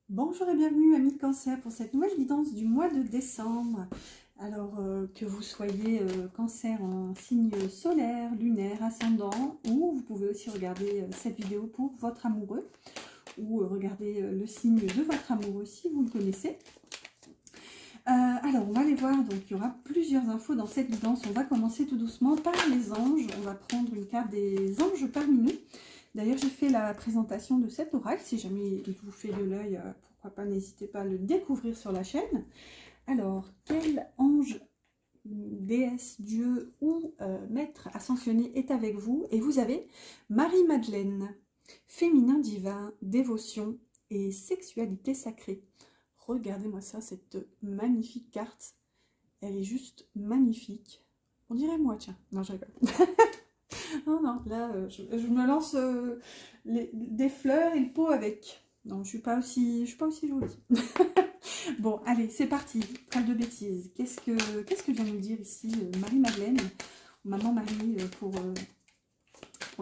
Bonjour et bienvenue amis de Cancer pour cette nouvelle guidance du mois de décembre. Alors que vous soyez Cancer en signe solaire, lunaire, ascendant, ou vous pouvez aussi regarder cette vidéo pour votre amoureux, ou regarder le signe de votre amoureux si vous le connaissez. Alors on va aller voir, donc il y aura plusieurs infos dans cette guidance. On va commencer tout doucement par les anges. On va prendre une carte des anges parmi nous. D'ailleurs, j'ai fait la présentation de cet oracle. Si jamais il vous fait de l'œil, pourquoi pas, n'hésitez pas à le découvrir sur la chaîne. Alors, quel ange, déesse, dieu ou maître ascensionné est avec vous? Et vous avez Marie-Madeleine, féminin divin, dévotion et sexualité sacrée. Regardez-moi ça, cette magnifique carte. Elle est juste magnifique. On dirait moi, tiens. Non, je rigole. Non, non, là, je me lance des fleurs et le pot avec. Non, je suis pas aussi jolie. Bon, allez, c'est parti. Pas de bêtises. Qu'est-ce que vient nous dire ici Marie-Madeleine, Maman Marie pour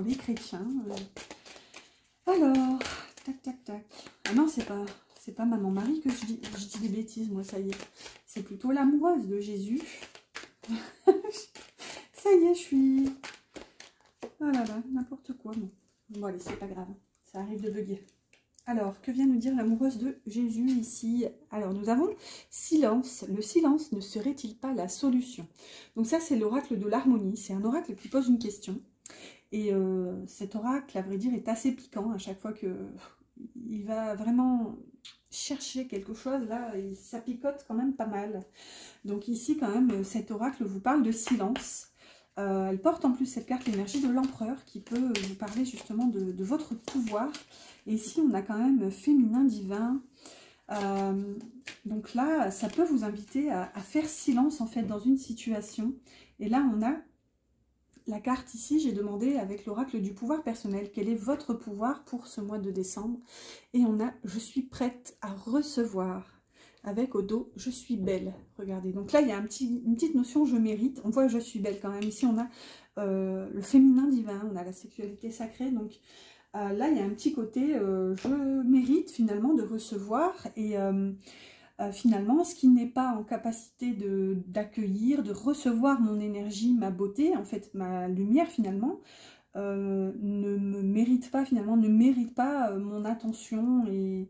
les chrétiens. Alors, tac, tac, tac. Ah non, c'est pas Maman Marie que je dis des bêtises, moi, ça y est. C'est plutôt l'amoureuse de Jésus. Ça y est, je suis... Oh là là, n'importe quoi. Bon, allez, c'est pas grave. Ça arrive de bugger. Alors, que vient nous dire l'amoureuse de Jésus ici? Alors, nous avons silence. Le silence ne serait-il pas la solution? Donc ça, c'est l'oracle de l'harmonie. C'est un oracle qui pose une question. Et cet oracle, à vrai dire, est assez piquant à chaque fois que il va vraiment chercher quelque chose. Là, et ça picote quand même pas mal. Donc ici, quand même, cet oracle vous parle de silence. Elle porte en plus cette carte l'énergie de l'empereur qui peut vous parler justement de votre pouvoir. Et ici, on a quand même féminin divin. Donc là, ça peut vous inviter à faire silence en fait dans une situation. Et là, on a la carte ici, j'ai demandé avec l'oracle du pouvoir personnel, quel est votre pouvoir pour ce mois de décembre. Et on a, je suis prête à recevoir. Avec au dos, je suis belle. Regardez, donc là, il y a une petite notion, je mérite. On voit je suis belle quand même. Ici, on a le féminin divin, on a la sexualité sacrée. Donc là, il y a un petit côté, je mérite finalement de recevoir. Et finalement, ce qui n'est pas en capacité d'accueillir, de recevoir mon énergie, ma beauté, en fait, ma lumière finalement, ne me mérite pas finalement, ne mérite pas mon attention. Et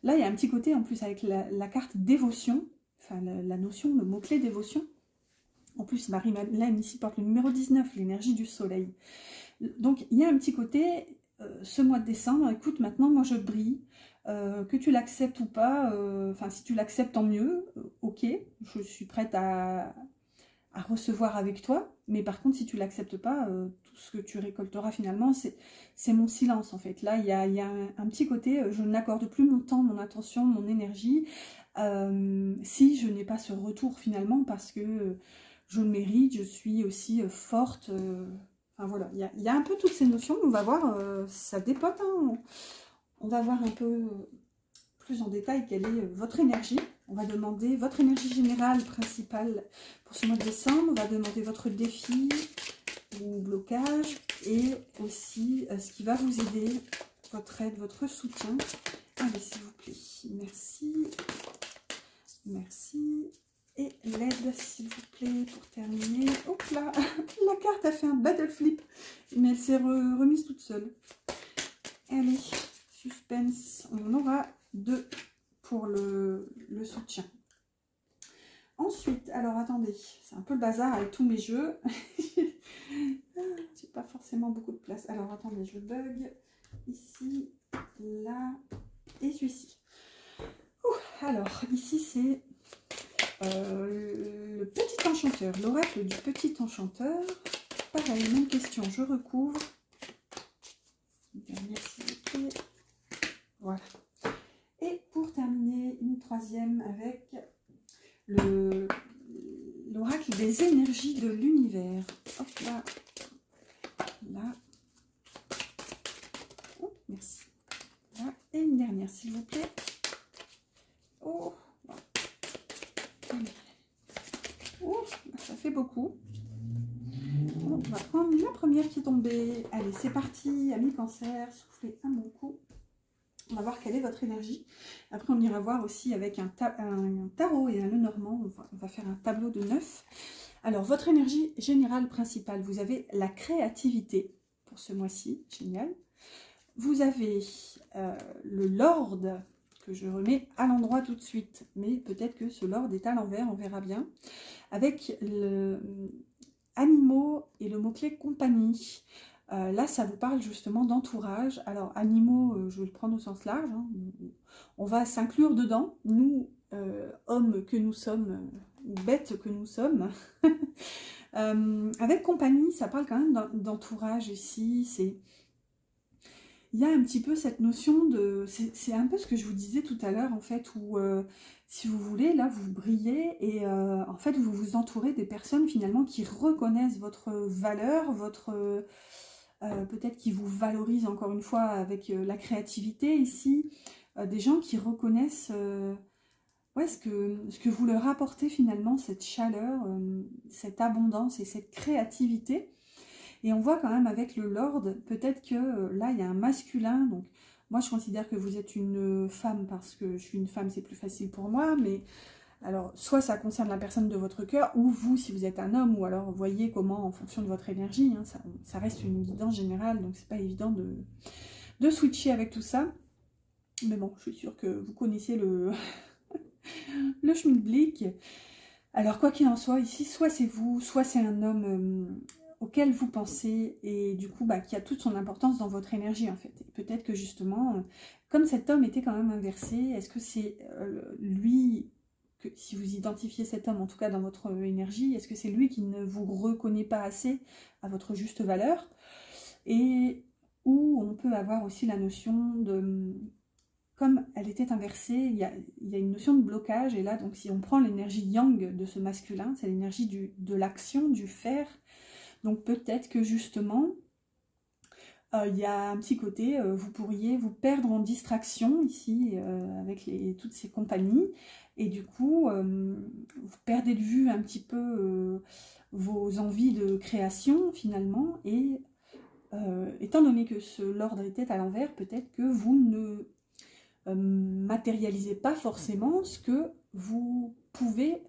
là, il y a un petit côté en plus avec la carte dévotion, enfin la notion, le mot-clé dévotion. En plus, Marie-Madeleine ici porte le numéro 19, l'énergie du soleil. Donc, il y a un petit côté, ce mois de décembre, écoute, maintenant, moi, je brille. Que tu l'acceptes ou pas, enfin, si tu l'acceptes, tant mieux, ok, je suis prête à recevoir avec toi. Mais par contre, si tu l'acceptes pas, tout ce que tu récolteras finalement, c'est mon silence en fait. Là, il y a un petit côté, je n'accorde plus mon temps, mon attention, mon énergie, si je n'ai pas ce retour finalement, parce que je le mérite, je suis aussi forte. Enfin voilà, il y a un peu toutes ces notions, on va voir, ça dépote, hein, on va voir un peu plus en détail quelle est votre énergie. On va demander votre énergie générale principale pour ce mois de décembre. On va demander votre défi ou blocage et aussi ce qui va vous aider, votre aide, votre soutien. Allez, s'il vous plaît. Merci. Merci. Et l'aide, s'il vous plaît, pour terminer. Hop là, la carte a fait un battle flip, mais elle s'est remise toute seule. Allez, suspense. On aura 2 pour le soutien. Ensuite, alors attendez, c'est un peu le bazar avec tous mes jeux. J'ai pas forcément beaucoup de place. Alors attendez, je bug ici, là et celui-ci. Alors ici c'est le petit enchanteur, l'oracle du petit enchanteur. Pareil, même question, je recouvre. Merci. Voilà. Et pour terminer, une troisième avec l'oracle des énergies de l'univers. Hop là. Là. Oh, merci. Là. Et une dernière, s'il vous plaît. Oh. Oh, ça fait beaucoup. On va prendre la première qui est tombée. Allez, c'est parti, amis cancer. Soufflez un bon coup. On va voir quelle est votre énergie. Après, on ira voir aussi avec un tarot et un Lenormand. On va faire un tableau de 9. Alors, votre énergie générale principale, vous avez la créativité pour ce mois-ci. Génial. Vous avez le Lord, que je remets à l'endroit tout de suite. Mais peut-être que ce Lord est à l'envers, on verra bien. Avec le animaux et le mot-clé compagnie. Là, ça vous parle justement d'entourage. Alors, animaux, je vais le prendre au sens large. Hein. On va s'inclure dedans. Nous, hommes que nous sommes, ou bêtes que nous sommes. Avec compagnie, ça parle quand même d'entourage ici. Il y a un petit peu cette notion de... C'est un peu ce que je vous disais tout à l'heure, en fait, où, si vous voulez, là, vous brillez et, en fait, vous vous entourez des personnes, finalement, qui reconnaissent votre valeur, votre... peut-être qui vous valorisent, encore une fois, avec la créativité, ici. Des gens qui reconnaissent ouais, ce que vous leur apportez, finalement, cette chaleur, cette abondance et cette créativité. Et on voit quand même avec le Lord, peut-être que là, il y a un masculin. Donc, moi, je considère que vous êtes une femme parce que je suis une femme, c'est plus facile pour moi. Mais alors, soit ça concerne la personne de votre cœur, ou vous, si vous êtes un homme, ou alors voyez comment, en fonction de votre énergie, hein, ça reste une guidance générale, donc c'est pas évident de switcher avec tout ça. Mais bon, je suis sûre que vous connaissez le, le schmilblick. Alors, quoi qu'il en soit, ici, soit c'est vous, soit c'est un homme auquel vous pensez, et du coup, qui a toute son importance dans votre énergie, en fait. Peut-être que justement, comme cet homme était quand même inversé, est-ce que c'est lui, que, si vous identifiez cet homme, en tout cas dans votre énergie, est-ce que c'est lui qui ne vous reconnaît pas assez à votre juste valeur? Et où on peut avoir aussi la notion de... Comme elle était inversée, il y a une notion de blocage. Et là, donc, si on prend l'énergie yang de ce masculin, c'est l'énergie de l'action, du faire. Donc, peut-être que justement, il y a un petit côté, vous pourriez vous perdre en distraction ici, avec toutes ces compagnies. Et du coup, vous perdez de vue un petit peu vos envies de création, finalement. Et étant donné que l'ordre était à l'envers, peut-être que vous ne... matérialisez pas forcément ce que vous pouvez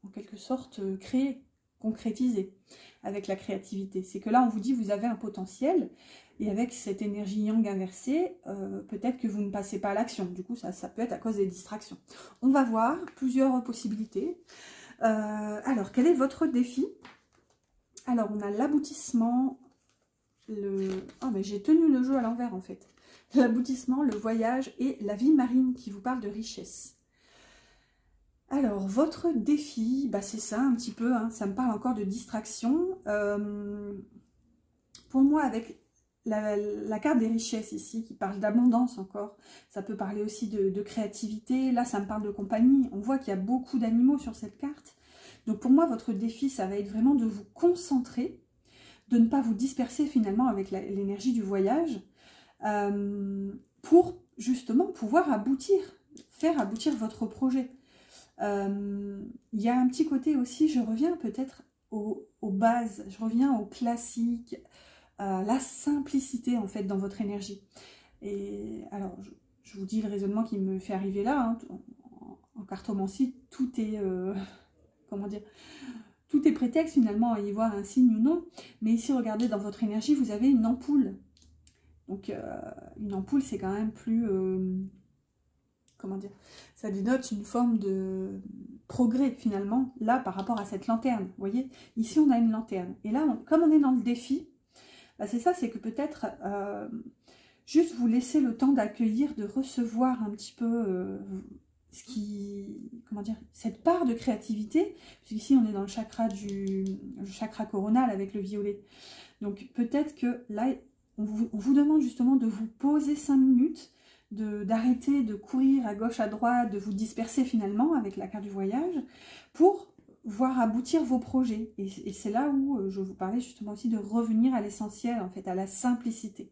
en quelque sorte créer, concrétiser avec la créativité. C'est que là on vous dit vous avez un potentiel et avec cette énergie yang inversée, peut-être que vous ne passez pas à l'action. Du coup ça peut être à cause des distractions. On va voir plusieurs possibilités. Alors quel est votre défi? Alors on a l'aboutissement, oh mais j'ai tenu le jeu à l'envers en fait. L'aboutissement, le voyage et la vie marine qui vous parle de richesse. Alors, votre défi, c'est ça un petit peu, hein, ça me parle encore de distraction. Pour moi, avec la carte des richesses ici, qui parle d'abondance encore, ça peut parler aussi de créativité. Là, ça me parle de compagnie. On voit qu'il y a beaucoup d'animaux sur cette carte. Donc, pour moi, votre défi, ça va être vraiment de vous concentrer, de ne pas vous disperser finalement avec l'énergie du voyage, pour justement pouvoir aboutir, faire aboutir votre projet. Il y a un petit côté aussi, je reviens peut-être aux bases, je reviens au classique, la simplicité en fait dans votre énergie. Et alors, je vous dis le raisonnement qui me fait arriver là, hein, en cartomancie, tout est, comment dire, tout est prétexte finalement à y voir un signe ou non. Mais ici, regardez, dans votre énergie, vous avez une ampoule. Donc, une ampoule, c'est quand même plus... comment dire? Ça dénote une forme de progrès, finalement, là, par rapport à cette lanterne. Vous voyez? Ici, on a une lanterne. Et là, comme on est dans le défi, c'est ça, c'est que peut-être juste vous laisser le temps d'accueillir, de recevoir un petit peu ce qui... Comment dire? Cette part de créativité. Puisqu'ici, on est dans le chakra le chakra coronal avec le violet. Donc, peut-être que là... On vous demande justement de vous poser 5 minutes, d'arrêter de courir à gauche, à droite, de vous disperser finalement avec la carte du voyage, pour voir aboutir vos projets. Et c'est là où je vous parlais justement aussi de revenir à l'essentiel, en fait, à la simplicité.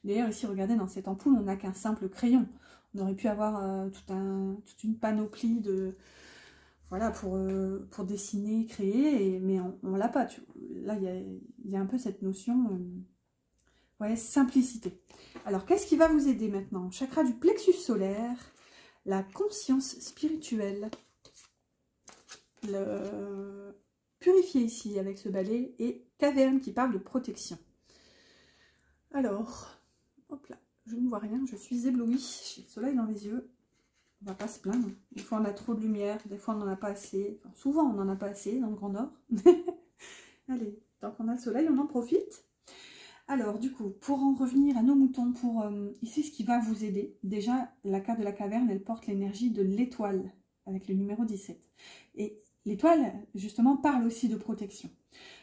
D'ailleurs, ici, regardez, dans cette ampoule, on n'a qu'un simple crayon. On aurait pu avoir toute une panoplie de... Voilà, pour dessiner, créer, mais on ne l'a pas. Là, il y a un peu cette notion... Ouais, simplicité. Alors, qu'est-ce qui va vous aider maintenant? Chakra du plexus solaire, la conscience spirituelle. Le purifier ici avec ce balai et caverne qui parle de protection. Alors, hop là, je ne vois rien, je suis éblouie, j'ai le soleil dans les yeux. On va pas se plaindre. Des fois on a trop de lumière, des fois on n'en a pas assez. Enfin, souvent on n'en a pas assez dans le Grand Nord. Allez, tant qu'on a le soleil, on en profite. Alors du coup, pour en revenir à nos moutons, pour ici ce qui va vous aider. Déjà, la carte de la caverne, elle porte l'énergie de l'étoile avec le numéro 17. Et l'étoile, justement, parle aussi de protection.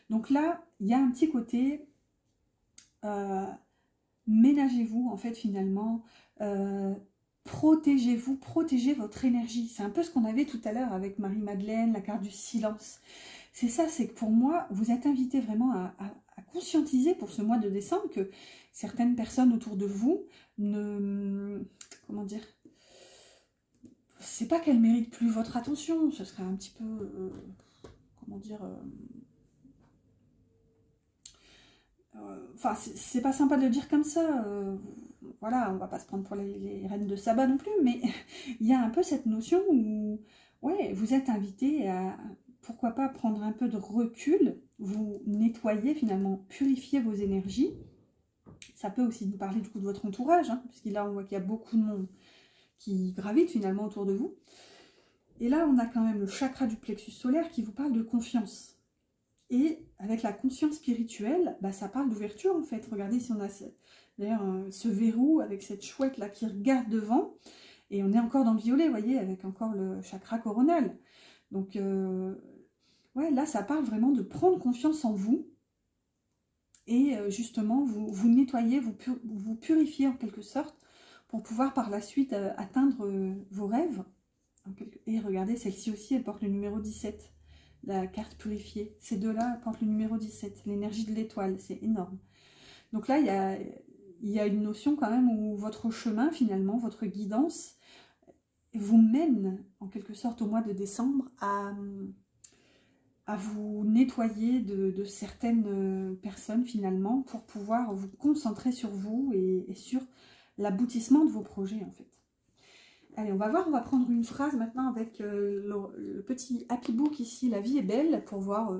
Donc là, il y a un petit côté, ménagez-vous, en fait, finalement, protégez-vous, protégez votre énergie. C'est un peu ce qu'on avait tout à l'heure avec Marie-Madeleine, la carte du silence. C'est ça, c'est que pour moi, vous êtes invité vraiment à conscientiser pour ce mois de décembre que certaines personnes autour de vous ne... Comment dire ? C'est pas qu'elles méritent plus votre attention, ce serait un petit peu... comment dire... Enfin, c'est pas sympa de le dire comme ça. Voilà, on va pas se prendre pour les reines de sabbat non plus, mais il y a un peu cette notion où, ouais, vous êtes invité à, pourquoi pas, prendre un peu de recul, vous nettoyer finalement, purifier vos énergies. Ça peut aussi nous parler du coup de votre entourage, hein, puisque là on voit qu'il y a beaucoup de monde qui gravite finalement autour de vous. Et là on a quand même le chakra du plexus solaire qui vous parle de confiance. Et avec la conscience spirituelle, bah, ça parle d'ouverture en fait. Regardez si on a d'ailleurs ce verrou avec cette chouette là qui regarde devant. Et on est encore dans le violet, vous voyez, avec encore le chakra coronal. Donc, ouais, là ça parle vraiment de prendre confiance en vous. Et justement, vous nettoyer, vous purifier en quelque sorte pour pouvoir par la suite atteindre vos rêves. Et regardez, celle-ci aussi, elle porte le numéro 17. La carte purifiée. Ces deux-là portent le numéro 17, l'énergie de l'étoile, c'est énorme. Donc là, il y a une notion quand même où votre chemin, finalement, votre guidance, vous mène en quelque sorte au mois de décembre à vous nettoyer de certaines personnes, finalement, pour pouvoir vous concentrer sur vous et sur l'aboutissement de vos projets, en fait. Allez, on va voir, on va prendre une phrase maintenant avec le petit Happy Book ici, La vie est belle, pour voir,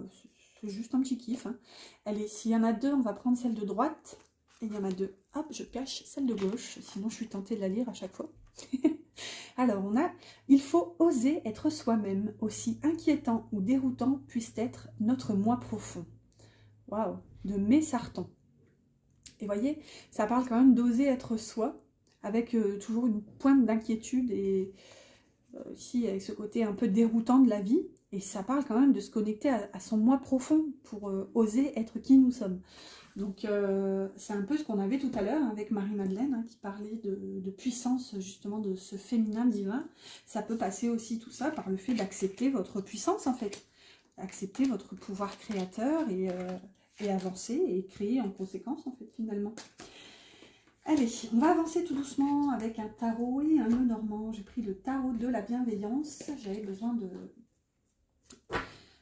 c'est juste un petit kiff. Hein. Allez, s'il y en a deux, on va prendre celle de droite, et il y en a deux. Hop, je cache celle de gauche, sinon je suis tentée de la lire à chaque fois. Alors, on a « Il faut oser être soi-même, aussi inquiétant ou déroutant puisse être notre moi profond ». Waouh, de May Sarton. Et voyez, ça parle quand même d'oser être soi, avec toujours une pointe d'inquiétude et ici avec ce côté un peu déroutant de la vie. Et ça parle quand même de se connecter à son moi profond pour oser être qui nous sommes. Donc c'est un peu ce qu'on avait tout à l'heure avec Marie-Madeleine hein, qui parlait de puissance justement de ce féminin divin. Ça peut passer aussi tout ça par le fait d'accepter votre puissance en fait. Accepter votre pouvoir créateur et avancer et créer en conséquence en fait finalement. Allez, on va avancer tout doucement avec un tarot et un nœud normand. J'ai pris le tarot de la bienveillance. J'avais besoin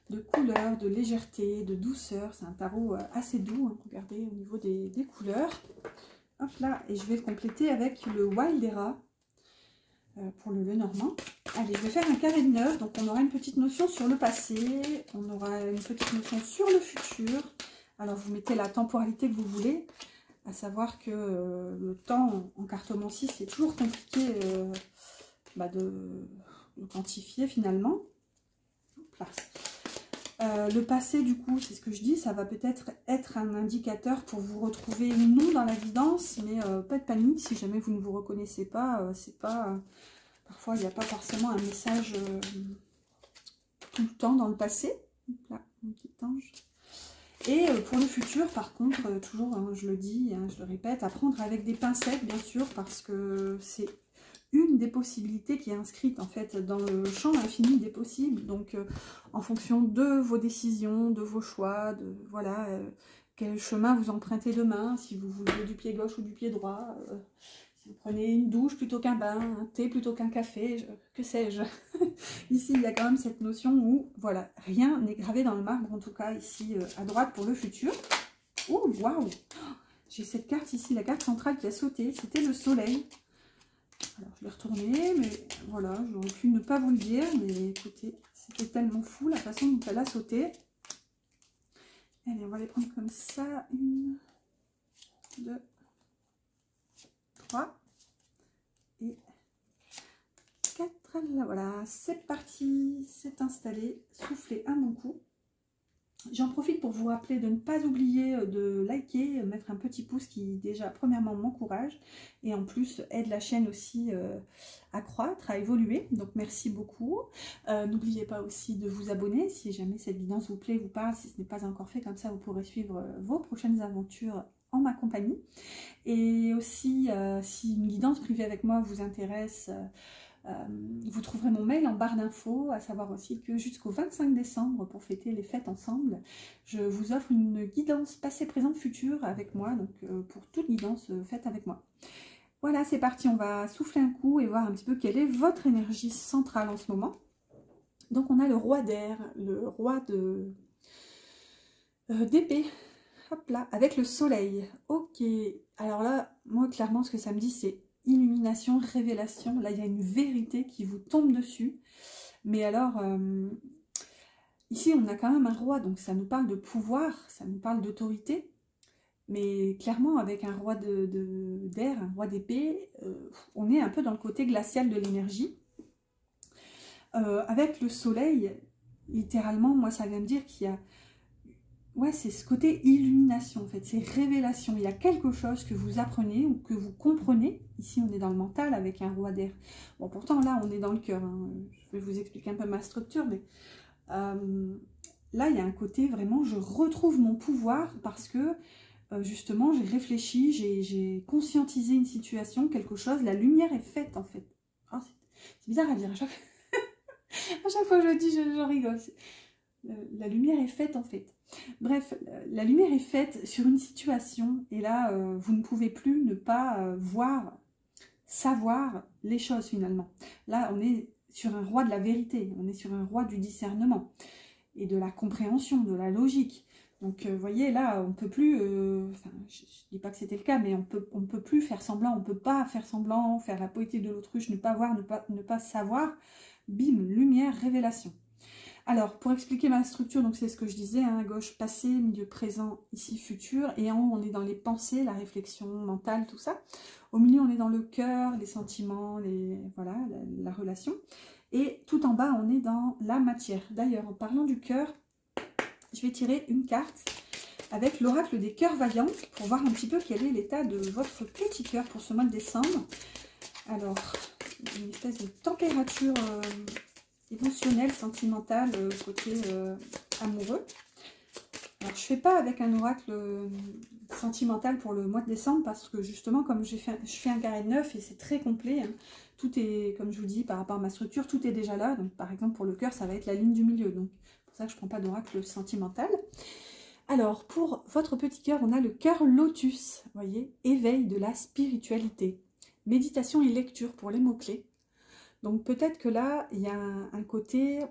de couleurs, de légèreté, de douceur. C'est un tarot assez doux, hein, regardez, au niveau des couleurs. Hop là, et je vais le compléter avec le Wildera pour le normand. Allez, je vais faire un carré de 9. Donc on aura une petite notion sur le passé. On aura une petite notion sur le futur. Alors vous mettez la temporalité que vous voulez. À savoir que le temps en cartomancie, c'est toujours compliqué de quantifier finalement. Hop là. Le passé, du coup, c'est ce que je dis, ça va peut-être être un indicateur pour vous retrouver non dans la guidance, mais pas de panique si jamais vous ne vous reconnaissez pas. C'est pas parfois, il n'y a pas forcément un message tout le temps dans le passé. Là, un petit ange. Et pour le futur, par contre, toujours, hein, je le dis, hein, je le répète, à prendre avec des pincettes, bien sûr, parce que c'est une des possibilités qui est inscrite, en fait, dans le champ infini des possibles. Donc, en fonction de vos décisions, de vos choix, de voilà, quel chemin vous empruntez demain, si vous voulez du pied gauche ou du pied droit, si vous prenez une douche plutôt qu'un bain, un thé plutôt qu'un café, que sais-je. Ici, il y a quand même cette notion où, voilà, rien n'est gravé dans le marbre, en tout cas ici à droite pour le futur. Oh, waouh! j'ai cette carte ici, la carte centrale qui a sauté, c'était le soleil. Alors, je l'ai retournée, mais voilà, j'aurais pu ne pas vous le dire, mais écoutez, c'était tellement fou la façon dont elle a sauté. Allez, on va les prendre comme ça. 1, 2, 3 et 4. Là, voilà, c'est parti, c'est installé. Soufflez un bon coup. J'en profite pour vous rappeler de ne pas oublier de liker, mettre un petit pouce qui déjà premièrement m'encourage et en plus aide la chaîne aussi à croître, à évoluer. Donc merci beaucoup. N'oubliez pas aussi de vous abonner si jamais cette guidance vous plaît, vous parle. Si ce n'est pas encore fait, comme ça vous pourrez suivre vos prochaines aventures en ma compagnie. Et aussi si une guidance privée avec moi vous intéresse, vous trouverez mon mail en barre d'infos, à savoir aussi que jusqu'au 25 décembre, pour fêter les fêtes ensemble, je vous offre une guidance passé, présent, futur avec moi, donc pour toute guidance faite avec moi. Voilà, c'est parti, on va souffler un coup et voir un petit peu quelle est votre énergie centrale en ce moment. Donc on a le roi d'air, le roi d'épée, hop là, avec le soleil. Ok, alors là, moi clairement ce que ça me dit c'est illumination, révélation. Là, il y a une vérité qui vous tombe dessus. Mais alors, ici, on a quand même un roi, donc ça nous parle de pouvoir, ça nous parle d'autorité. Mais clairement, avec un roi d'air, un roi d'épée, on est un peu dans le côté glacial de l'énergie. Avec le soleil, littéralement, moi, ça vient me dire qu'il y a... Ouais, c'est ce côté illumination, en fait, c'est révélation. Il y a quelque chose que vous apprenez ou que vous comprenez. Ici, on est dans le mental avec un roi d'air. Bon, pourtant, là, on est dans le cœur. Hein. Je vais vous expliquer un peu ma structure, mais là, il y a un côté vraiment, je retrouve mon pouvoir parce que, justement, j'ai réfléchi, j'ai conscientisé une situation, quelque chose. La lumière est faite, en fait. Oh, c'est bizarre à dire. À chaque fois que je le dis, je rigole. La lumière est faite, en fait. Bref, la lumière est faite sur une situation et là, vous ne pouvez plus ne pas voir, savoir les choses finalement. Là, on est sur un roi de la vérité, on est sur un roi du discernement et de la compréhension, de la logique. Donc, vous voyez, là, on ne peut plus, enfin, je ne dis pas que c'était le cas, mais on peut plus faire semblant, on ne peut pas faire semblant, faire la politique de l'autruche, ne pas voir, ne pas savoir. Bim, lumière, révélation. Alors, pour expliquer ma structure, donc c'est ce que je disais, hein, à gauche, passé, milieu présent, ici, futur. Et en haut, on est dans les pensées, la réflexion mentale, tout ça. Au milieu, on est dans le cœur, les sentiments, voilà, la relation. Et tout en bas, on est dans la matière. D'ailleurs, en parlant du cœur, je vais tirer une carte avec l'oracle des cœurs vaillants pour voir un petit peu quel est l'état de votre petit cœur pour ce mois de décembre. Alors, une espèce de température... émotionnel, sentimental, côté amoureux. Alors, je ne fais pas avec un oracle sentimental pour le mois de décembre parce que justement, comme je fais un carré neuf et c'est très complet, hein, tout est, comme je vous dis, par rapport à ma structure, tout est déjà là. Donc, par exemple, pour le cœur, ça va être la ligne du milieu. Donc, c'est pour ça que je ne prends pas d'oracle sentimental. Alors, pour votre petit cœur, on a le cœur lotus, vous voyez, éveil de la spiritualité, méditation et lecture pour les mots-clés. Donc peut-être que là, il y a un côté,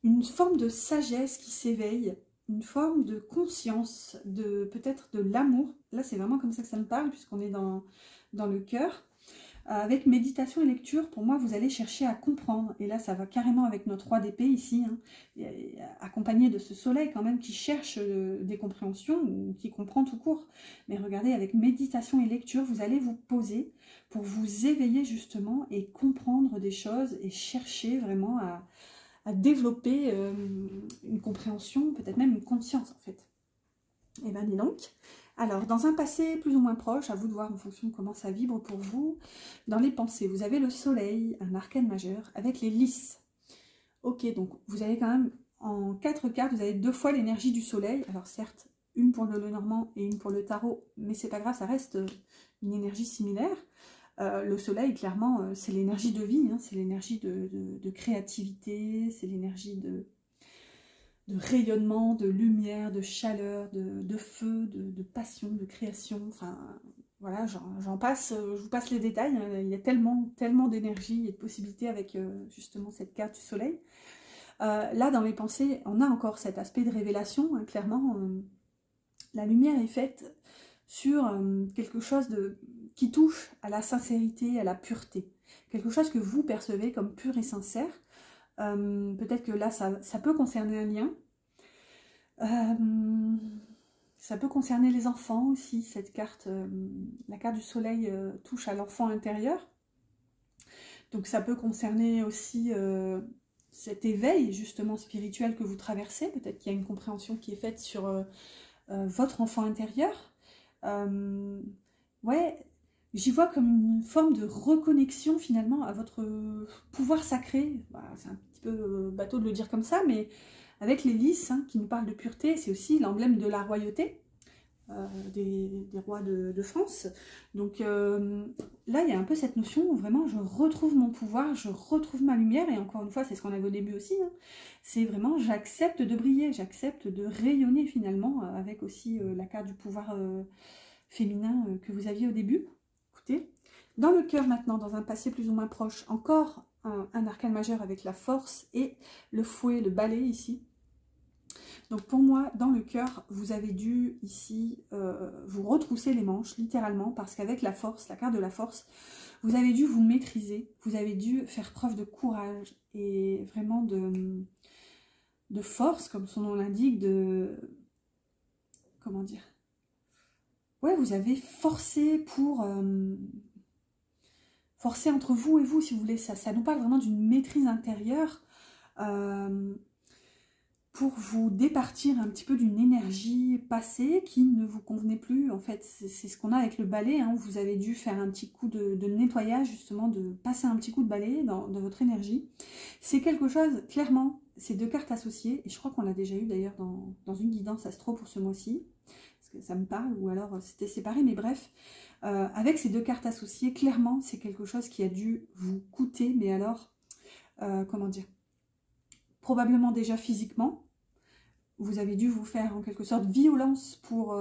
une forme de sagesse qui s'éveille, une forme de conscience, peut-être de l'amour. Là, c'est vraiment comme ça que ça me parle, puisqu'on est dans le cœur. Avec méditation et lecture, pour moi, vous allez chercher à comprendre. Et là, ça va carrément avec notre roi d'épée ici, hein, accompagné de ce soleil quand même qui cherche des compréhensions ou qui comprend tout court. Mais regardez, avec méditation et lecture, vous allez vous poser pour vous éveiller justement et comprendre des choses et chercher vraiment à développer une compréhension, peut-être même une conscience en fait. Et bien dis donc. Alors, dans un passé plus ou moins proche, à vous de voir en fonction de comment ça vibre pour vous, dans les pensées, vous avez le soleil, un arcane majeur, avec les lys. Ok, donc vous avez quand même, en 4 cartes, vous avez 2 fois l'énergie du soleil. Alors certes, une pour le Lenormand et une pour le tarot, mais c'est pas grave, ça reste une énergie similaire. Le soleil, clairement, c'est l'énergie de vie, hein, c'est l'énergie de créativité, c'est l'énergie de rayonnement, de lumière, de chaleur, de feu, de passion, de création, enfin voilà, j'en passe, je vous passe les détails, hein, il y a tellement d'énergie et de possibilités avec justement cette carte du soleil. Là, dans les pensées, on a encore cet aspect de révélation, hein, clairement, La lumière est faite sur quelque chose qui touche à la sincérité, à la pureté. Quelque chose que vous percevez comme pur et sincère. Peut-être que là, ça peut concerner un lien. Ça peut concerner les enfants aussi, cette carte. La carte du soleil touche à l'enfant intérieur. Donc ça peut concerner aussi cet éveil justement spirituel que vous traversez. Peut-être qu'il y a une compréhension qui est faite sur votre enfant intérieur. Ouais, j'y vois comme une forme de reconnexion finalement à votre pouvoir sacré. Bah, c'est un petit peu bateau de le dire comme ça, mais avec les lys hein, qui nous parlent de pureté, c'est aussi l'emblème de la royauté. Des rois de France. Donc là, il y a un peu cette notion où vraiment je retrouve mon pouvoir, je retrouve ma lumière, et encore une fois, c'est ce qu'on avait au début aussi, hein. C'est vraiment j'accepte de briller, j'accepte de rayonner finalement, avec aussi la carte du pouvoir féminin que vous aviez au début. Écoutez, dans le cœur maintenant, dans un passé plus ou moins proche, encore un arcane majeur avec la force et le fouet, le balai ici. Donc pour moi, dans le cœur, vous avez dû ici vous retrousser les manches, littéralement, parce qu'avec la force, la carte de la force, vous avez dû vous maîtriser, vous avez dû faire preuve de courage et vraiment de force, comme son nom l'indique, comment dire? Ouais, vous avez forcé pour... forcer entre vous et vous, si vous voulez. Ça nous parle vraiment d'une maîtrise intérieure. Pour vous départir un petit peu d'une énergie passée qui ne vous convenait plus. En fait, c'est ce qu'on a avec le balai, hein, où vous avez dû faire un petit coup de nettoyage, justement, de passer un petit coup de balai dans votre énergie. C'est quelque chose, clairement, ces deux cartes associées, et je crois qu'on l'a déjà eu d'ailleurs dans une guidance astro pour ce mois-ci, parce que ça me parle, ou alors c'était séparé, mais bref, avec ces deux cartes associées, clairement, c'est quelque chose qui a dû vous coûter, mais alors, comment dire, probablement déjà physiquement. Vous avez dû vous faire en quelque sorte violence pour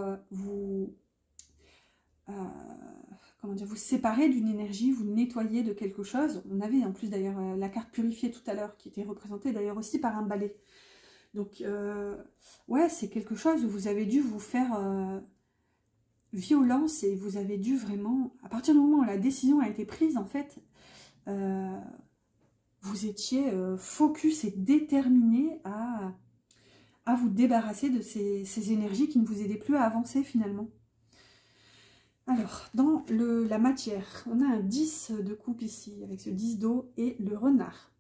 comment dire, vous séparer d'une énergie, vous nettoyer de quelque chose. On avait en plus d'ailleurs la carte purifiée tout à l'heure qui était représentée d'ailleurs aussi par un balai. Donc ouais, c'est quelque chose où vous avez dû vous faire violence et vous avez dû vraiment, à partir du moment où la décision a été prise en fait, vous étiez focus et déterminé à vous débarrasser de ces énergies qui ne vous aidaient plus à avancer finalement. Alors, dans la matière, on a un 10 de coupe ici, avec ce 10 d'eau et le renard.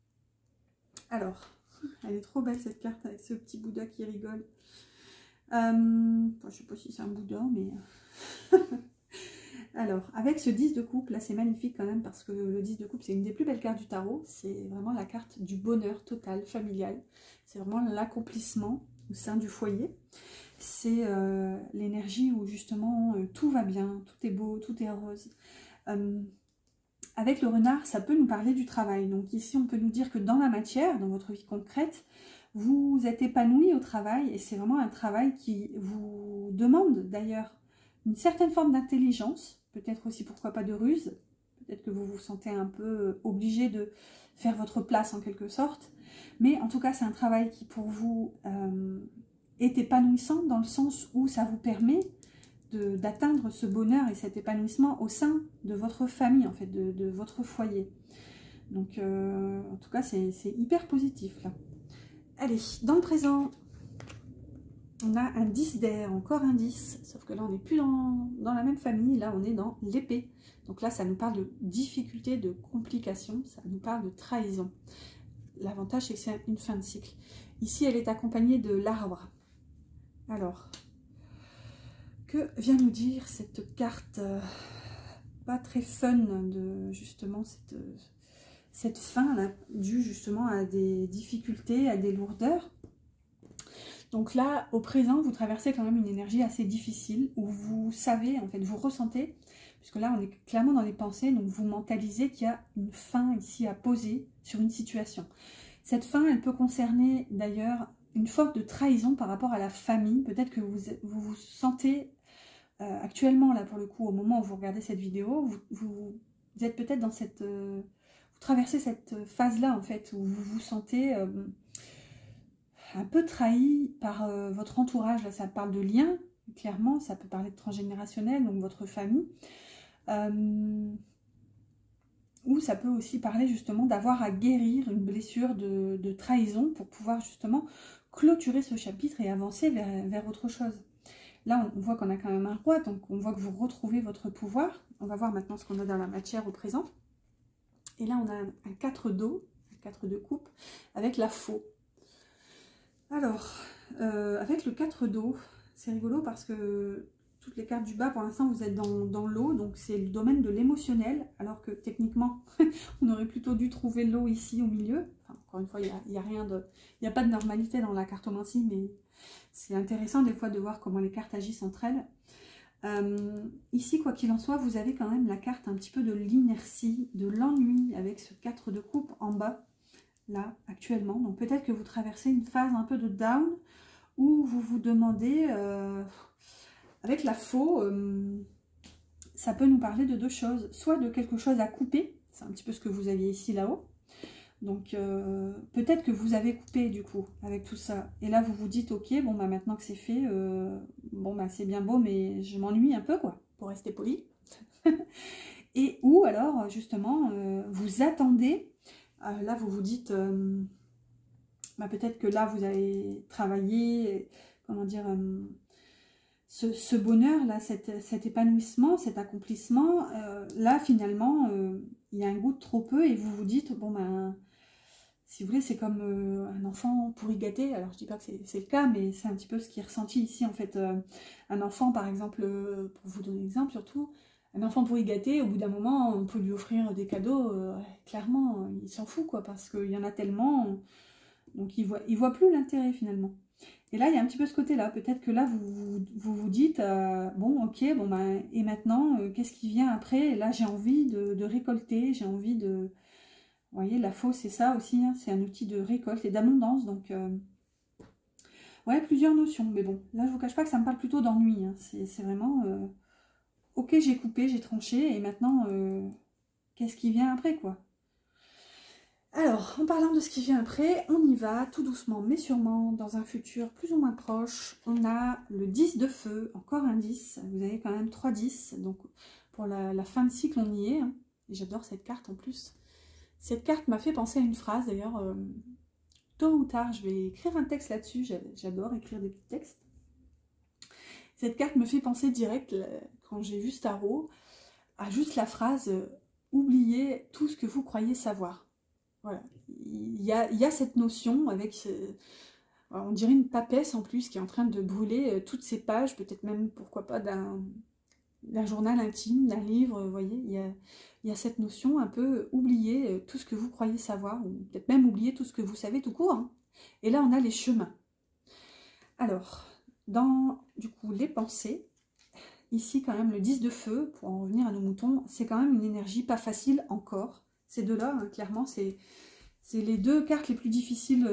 Alors, elle est trop belle cette carte, avec ce petit Bouddha qui rigole. Je ne sais pas si c'est un Bouddha, mais... Alors, avec ce 10 de coupe, là c'est magnifique quand même, parce que le 10 de coupe, c'est une des plus belles cartes du tarot. C'est vraiment la carte du bonheur total, familial. C'est vraiment l'accomplissement au sein du foyer. C'est l'énergie où justement tout va bien, tout est beau, tout est rose. Avec le renard, ça peut nous parler du travail. Donc ici, on peut nous dire que dans la matière, dans votre vie concrète, vous êtes épanoui au travail, et c'est vraiment un travail qui vous demande d'ailleurs une certaine forme d'intelligence, peut-être aussi pourquoi pas de ruse, peut-être que vous vous sentez un peu obligé de faire votre place en quelque sorte, mais en tout cas c'est un travail qui pour vous est épanouissant dans le sens où ça vous permet d'atteindre ce bonheur et cet épanouissement au sein de votre famille, en fait, de votre foyer. Donc en tout cas c'est hyper positif là. Allez, dans le présent, on a un 10 d'air, encore un 10, sauf que là on n'est plus dans la même famille, là on est dans l'épée. Donc là ça nous parle de difficultés, de complications, ça nous parle de trahison. L'avantage c'est que c'est une fin de cycle. Ici elle est accompagnée de l'arbre. Alors, que vient nous dire cette carte pas très fun de justement cette fin là, due justement à des difficultés, à des lourdeurs? Donc là, au présent, vous traversez quand même une énergie assez difficile où vous savez, en fait, vous ressentez, puisque là, on est clairement dans les pensées, donc vous mentalisez qu'il y a une fin ici à poser sur une situation. Cette fin, elle peut concerner d'ailleurs une forme de trahison par rapport à la famille. Peut-être que vous vous sentez actuellement, là, pour le coup, au moment où vous regardez cette vidéo, vous êtes peut-être dans cette... vous traversez cette phase-là, en fait, où vous vous sentez... un peu trahi par votre entourage, là ça parle de lien, clairement, ça peut parler de transgénérationnel, donc votre famille. Ou ça peut aussi parler justement d'avoir à guérir une blessure de trahison pour pouvoir justement clôturer ce chapitre et avancer vers autre chose. Là, on voit qu'on a quand même un roi, donc on voit que vous retrouvez votre pouvoir. On va voir maintenant ce qu'on a dans la matière au présent. Et là, on a un 4 d'eau, un 4 de coupe, avec la faux. Alors, avec le 4 d'eau, c'est rigolo parce que toutes les cartes du bas, pour l'instant, vous êtes dans l'eau, donc c'est le domaine de l'émotionnel, alors que techniquement, on aurait plutôt dû trouver l'eau ici au milieu. Enfin, encore une fois, il n'y a pas de normalité dans la cartomancie, mais c'est intéressant des fois de voir comment les cartes agissent entre elles. Ici, quoi qu'il en soit, vous avez quand même la carte un petit peu de l'inertie, de l'ennui, avec ce 4 de coupe en bas, là, actuellement. Donc peut-être que vous traversez une phase un peu de down, où vous vous demandez... avec la faux, ça peut nous parler de deux choses. Soit de quelque chose à couper, c'est un petit peu ce que vous aviez ici là-haut. Donc peut-être que vous avez coupé du coup avec tout ça. Et là vous vous dites ok, bon bah maintenant que c'est fait, bon bah c'est bien beau mais je m'ennuie un peu quoi, pour rester poli. Et ou alors justement vous attendez, là vous vous dites, bah, peut-être que là vous avez travaillé, comment dire... ce bonheur-là, cet épanouissement, cet accomplissement, là, finalement, il y a un goût de trop peu et vous vous dites, bon, ben, si vous voulez, c'est comme un enfant pourri gâté. Alors, je dis pas que c'est le cas, mais c'est un petit peu ce qui est ressenti ici, en fait. Un enfant, par exemple, pour vous donner un exemple, surtout, un enfant pourri gâté, au bout d'un moment, on peut lui offrir des cadeaux, clairement, il s'en fout, quoi, parce qu'il y en a tellement, donc il voit plus l'intérêt, finalement. Et là, il y a un petit peu ce côté-là. Peut-être que là, vous dites, bon, ok, bon, ben, et maintenant, qu'est-ce qui vient après? Et là, j'ai envie de récolter, j'ai envie de... Vous voyez, la faux, c'est ça aussi, hein, c'est un outil de récolte et d'abondance. Donc, ouais, plusieurs notions. Mais bon, là, je vous cache pas que ça me parle plutôt d'ennui. Hein. C'est vraiment, ok, j'ai coupé, j'ai tranché, et maintenant, qu'est-ce qui vient après, quoi? Alors, en parlant de ce qui vient après, on y va tout doucement mais sûrement dans un futur plus ou moins proche. On a le 10 de feu, encore un 10. Vous avez quand même 3 10. Donc, pour la fin de cycle, on y est. Hein. Et j'adore cette carte en plus. Cette carte m'a fait penser à une phrase. D'ailleurs, tôt ou tard, je vais écrire un texte là-dessus. J'adore écrire des petits textes. Cette carte me fait penser direct, quand j'ai vu ce tarot, à juste la phrase « Oubliez tout ce que vous croyez savoir ». Voilà, il y a cette notion avec, on dirait une papesse en plus qui est en train de brûler toutes ces pages, peut-être même, pourquoi pas, d'un journal intime, d'un livre, vous voyez, il y a cette notion un peu oublier tout ce que vous croyez savoir, ou peut-être même oublier tout ce que vous savez tout court. Hein. Et là, on a les chemins. Alors, dans, du coup, les pensées, ici quand même le 10 de feu, pour en revenir à nos moutons, c'est quand même une énergie pas facile encore. Ces deux-là, hein, clairement, c'est les deux cartes les plus difficiles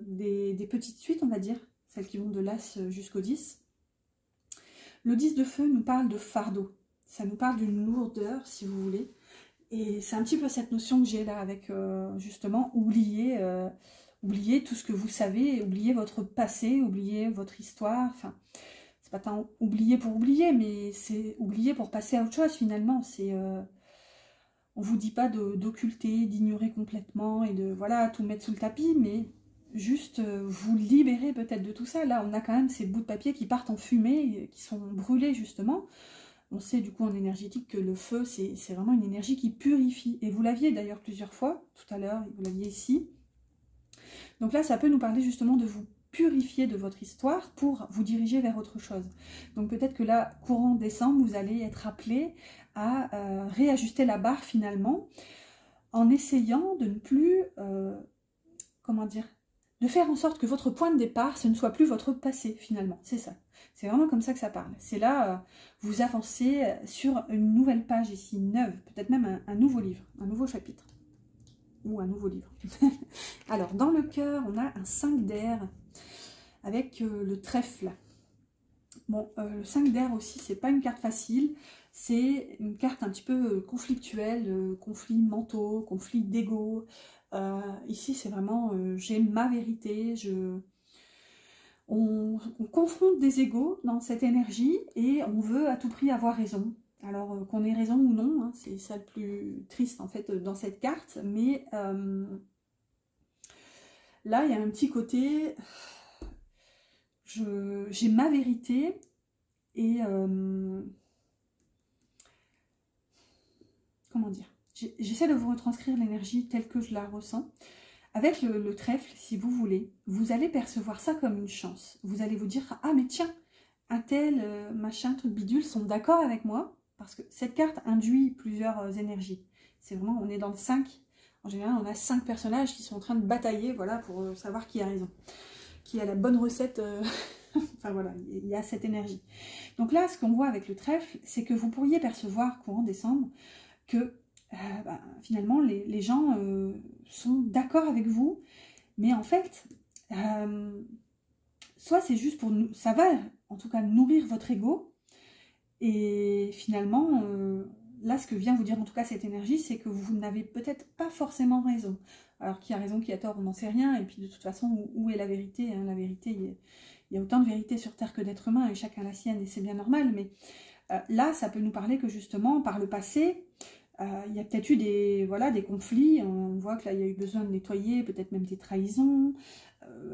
des petites suites, on va dire. Celles qui vont de l'As jusqu'au 10. Le 10 de feu nous parle de fardeau. Ça nous parle d'une lourdeur, si vous voulez. Et c'est un petit peu cette notion que j'ai là avec, justement, oublier tout ce que vous savez, oublier votre passé, oublier votre histoire. Enfin, c'est pas tant oublier pour oublier, mais c'est oublier pour passer à autre chose, finalement. C'est... on vous dit pas d'occulter, d'ignorer complètement et de voilà tout mettre sous le tapis, mais juste vous libérer peut-être de tout ça. Là, on a quand même ces bouts de papier qui partent en fumée, qui sont brûlés justement. On sait du coup en énergétique que le feu, c'est vraiment une énergie qui purifie. Et vous l'aviez d'ailleurs plusieurs fois, tout à l'heure, vous l'aviez ici. Donc là, ça peut nous parler justement de vous purifier de votre histoire pour vous diriger vers autre chose. Donc peut-être que là, courant décembre, vous allez être appelé à réajuster la barre finalement, en essayant de ne plus, comment dire, de faire en sorte que votre point de départ, ce ne soit plus votre passé finalement, c'est ça. C'est vraiment comme ça que ça parle. C'est là, vous avancez sur une nouvelle page ici, neuve, peut-être même un nouveau livre, un nouveau chapitre. Ou un nouveau livre. Alors, dans le cœur, on a un 5 d'air avec le trèfle. Bon, le 5 d'air aussi, c'est pas une carte facile. C'est une carte un petit peu conflictuelle, conflits mentaux, conflits d'ego. Ici, c'est vraiment, j'ai ma vérité, on confronte des égos dans cette énergie et on veut à tout prix avoir raison. Alors qu'on ait raison ou non, hein, c'est ça le plus triste en fait dans cette carte, mais là il y a un petit côté, j'ai ma vérité et comment dire, j'essaie de vous retranscrire l'énergie telle que je la ressens. Avec le trèfle, si vous voulez, vous allez percevoir ça comme une chance. Vous allez vous dire, ah mais tiens, un tel, machin, truc bidule sont d'accord avec moi, parce que cette carte induit plusieurs énergies. C'est vraiment, on est dans le 5. En général, on a 5 personnages qui sont en train de batailler, voilà, pour savoir qui a raison, qui a la bonne recette. Enfin voilà, il y a cette énergie. Donc là, ce qu'on voit avec le trèfle, c'est que vous pourriez percevoir, courant décembre, que finalement, les gens sont d'accord avec vous, mais en fait, soit c'est juste pour nous, ça va en tout cas nourrir votre ego, et finalement, là, ce que vient vous dire en tout cas cette énergie, c'est que vous n'avez peut-être pas forcément raison. Alors, qui a raison, qui a tort, on n'en sait rien, et puis de toute façon, où est la vérité, hein? La vérité, il y a autant de vérité sur Terre que d'êtres humains, et chacun la sienne, et c'est bien normal, mais là, ça peut nous parler que justement, par le passé, il y a peut-être eu des conflits, on voit que là il y a eu besoin de nettoyer, peut-être même des trahisons,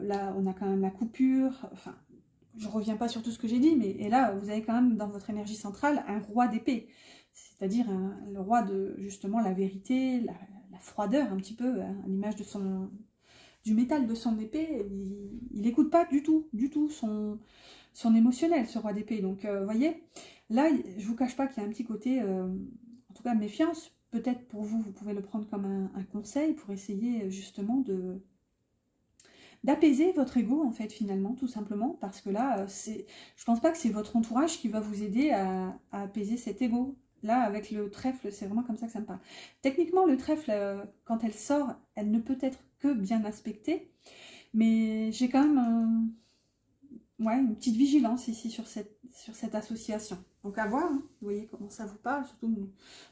là on a quand même la coupure, enfin je reviens pas sur tout ce que j'ai dit, mais et là vous avez quand même dans votre énergie centrale un roi d'épée, c'est-à-dire le roi de justement la vérité, la froideur un petit peu, hein, à l'image de du métal de son épée, il n'écoute pas du tout son émotionnel, ce roi d'épée, donc vous voyez, là je vous cache pas qu'il y a un petit côté... en tout cas, méfiance, peut-être pour vous, vous pouvez le prendre comme un conseil pour essayer justement d'apaiser votre ego, en fait, finalement, tout simplement, parce que là, je pense pas que c'est votre entourage qui va vous aider à apaiser cet ego. Là, avec le trèfle, c'est vraiment comme ça que ça me parle. Techniquement, le trèfle, quand elle sort, elle ne peut être que bien aspectée, mais j'ai quand même une petite vigilance ici sur cette association. Donc à voir, hein. Vous voyez comment ça vous parle, surtout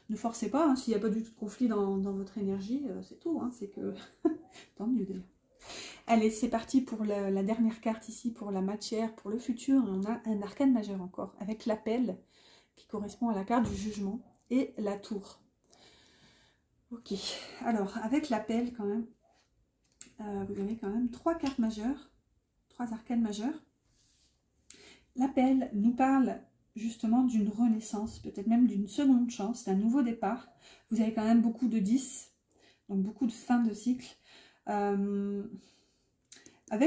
ne forcez pas, hein. S'il n'y a pas du tout de conflit dans votre énergie, c'est tout, hein. C'est que... Tant mieux d'ailleurs. Allez, c'est parti pour la dernière carte ici, pour la matière, pour le futur. Et on a un arcane majeur encore, avec l'appel, qui correspond à la carte du jugement, et la tour. Ok, alors avec l'appel quand même, vous avez quand même 3 cartes majeures, 3 arcanes majeurs. L'appel nous parle justement d'une renaissance, peut-être même d'une seconde chance, d'un nouveau départ. Vous avez quand même beaucoup de 10, donc beaucoup de fin de cycle. Avec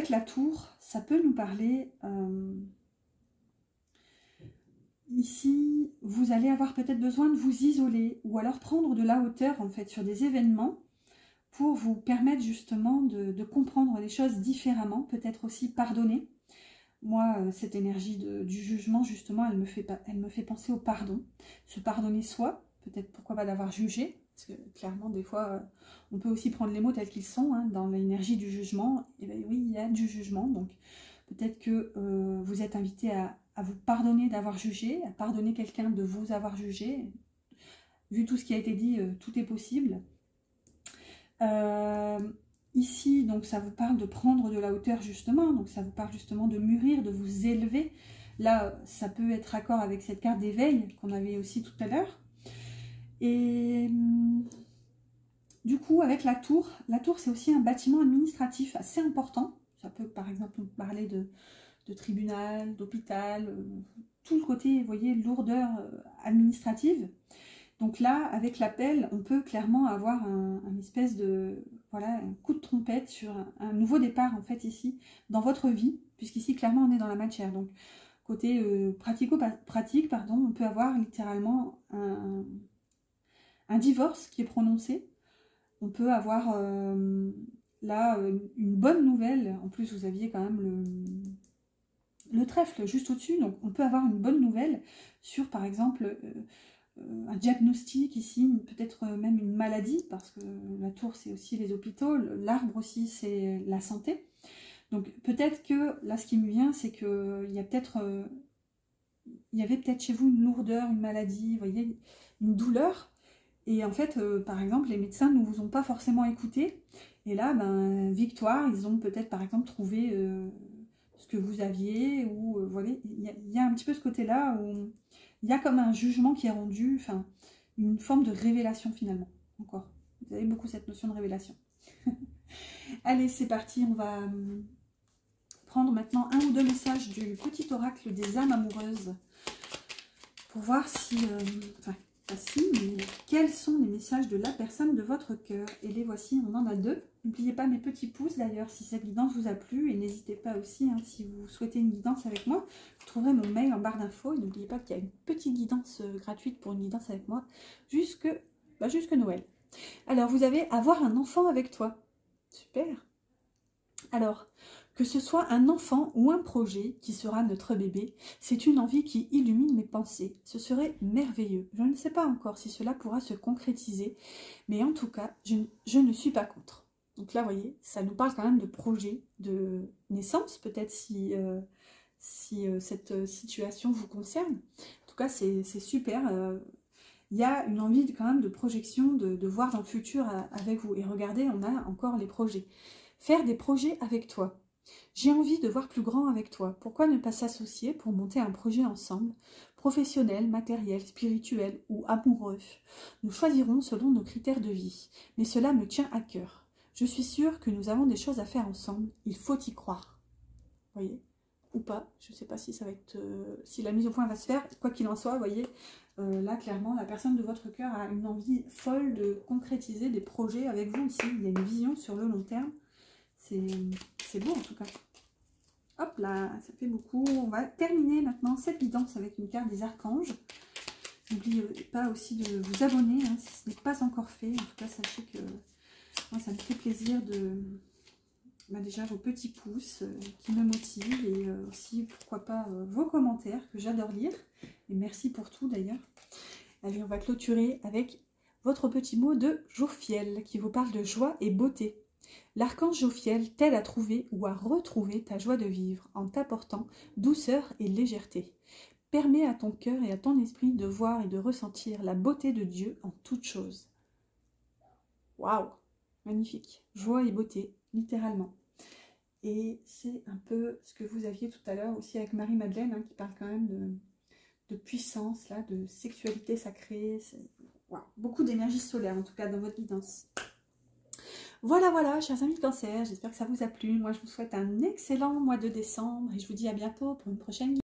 la tour, ça peut nous parler... ici, vous allez avoir peut-être besoin de vous isoler ou alors prendre de la hauteur en fait sur des événements pour vous permettre justement de comprendre les choses différemment, peut-être aussi pardonner. Moi, cette énergie du jugement, justement, elle me fait penser au pardon. Se pardonner soi, peut-être pourquoi pas d'avoir jugé, parce que clairement, des fois, on peut aussi prendre les mots tels qu'ils sont, hein, dans l'énergie du jugement. Et bien oui, il y a du jugement, donc peut-être que vous êtes invité à vous pardonner d'avoir jugé, à pardonner quelqu'un de vous avoir jugé. Vu tout ce qui a été dit, tout est possible. Ici, donc ça vous parle de prendre de la hauteur justement, donc ça vous parle justement de mûrir, de vous élever. Là, ça peut être raccord avec cette carte d'éveil qu'on avait aussi tout à l'heure. Et du coup, avec la tour c'est aussi un bâtiment administratif assez important. Ça peut par exemple parler de tribunal, d'hôpital, tout le côté, vous voyez, lourdeur administrative. Donc là, avec l'appel, on peut clairement avoir un espèce de, voilà, un coup de trompette sur un nouveau départ, en fait, ici, dans votre vie, puisqu'ici, clairement, on est dans la matière. Donc, côté pratico-pratique, pardon, on peut avoir littéralement un divorce qui est prononcé. On peut avoir, là, une bonne nouvelle. En plus, vous aviez quand même le trèfle juste au-dessus. Donc, on peut avoir une bonne nouvelle sur, par exemple... un diagnostic ici, peut-être même une maladie, parce que la tour c'est aussi les hôpitaux, l'arbre aussi c'est la santé. Donc peut-être que, là ce qui me vient, c'est qu'il y a peut-être, il y avait peut-être chez vous une lourdeur, une maladie, vous voyez, une douleur, et en fait, par exemple, les médecins ne vous ont pas forcément écouté, et là, ben, victoire, ils ont peut-être par exemple trouvé ce que vous aviez, ou vous voyez, il y a un petit peu ce côté-là où il y a comme un jugement qui est rendu, enfin, une forme de révélation finalement, encore. Vous avez beaucoup cette notion de révélation. Allez, c'est parti, on va prendre maintenant un ou deux messages du petit oracle des âmes amoureuses pour voir si, enfin, pas si, mais quels sont les messages de la personne de votre cœur. Et les voici, on en a deux. N'oubliez pas mes petits pouces d'ailleurs si cette guidance vous a plu, et n'hésitez pas aussi, hein, si vous souhaitez une guidance avec moi, vous trouverez mon mail en barre d'infos. Et n'oubliez pas qu'il y a une petite guidance gratuite pour une guidance avec moi jusque Noël. Alors, vous avez avoir un enfant avec toi. Super. Alors, que ce soit un enfant ou un projet qui sera notre bébé, c'est une envie qui illumine mes pensées. Ce serait merveilleux. Je ne sais pas encore si cela pourra se concrétiser, mais en tout cas, je ne suis pas contre. Donc là, vous voyez, ça nous parle quand même de projet, de naissance, peut-être si cette situation vous concerne. En tout cas, c'est super. Il y a une envie quand même de projection, de voir dans le futur avec vous. Et regardez, on a encore les projets. Faire des projets avec toi. J'ai envie de voir plus grand avec toi. Pourquoi ne pas s'associer pour monter un projet ensemble, professionnel, matériel, spirituel ou amoureux? Nous choisirons selon nos critères de vie, mais cela me tient à cœur. Je suis sûre que nous avons des choses à faire ensemble. Il faut y croire. Vous voyez? Ou pas. Je ne sais pas si ça va être, si la mise au point va se faire. Quoi qu'il en soit, vous voyez, là clairement, la personne de votre cœur a une envie folle de concrétiser des projets avec vous ici. Il y a une vision sur le long terme. C'est beau en tout cas. Hop là, ça fait beaucoup. On va terminer maintenant cette guidance avec une carte des archanges. N'oubliez pas aussi de vous abonner, hein, si ce n'est pas encore fait. En tout cas, sachez que moi, ça me fait plaisir de... déjà vos petits pouces qui me motivent, et aussi, pourquoi pas, vos commentaires que j'adore lire. Et merci pour tout d'ailleurs. Allez, on va clôturer avec votre petit mot de Jophiel qui vous parle de joie et beauté. L'archange Jophiel t'aide à trouver ou à retrouver ta joie de vivre en t'apportant douceur et légèreté. Permets à ton cœur et à ton esprit de voir et de ressentir la beauté de Dieu en toutes choses. Waouh! Magnifique. Joie et beauté, littéralement. Et c'est un peu ce que vous aviez tout à l'heure aussi avec Marie-Madeleine, hein, qui parle quand même de puissance, là, de sexualité sacrée. Wow. Beaucoup d'énergie solaire, en tout cas, dans votre guidance. Voilà, voilà, chers amis de Cancer, j'espère que ça vous a plu. Moi, je vous souhaite un excellent mois de décembre et je vous dis à bientôt pour une prochaine guidance.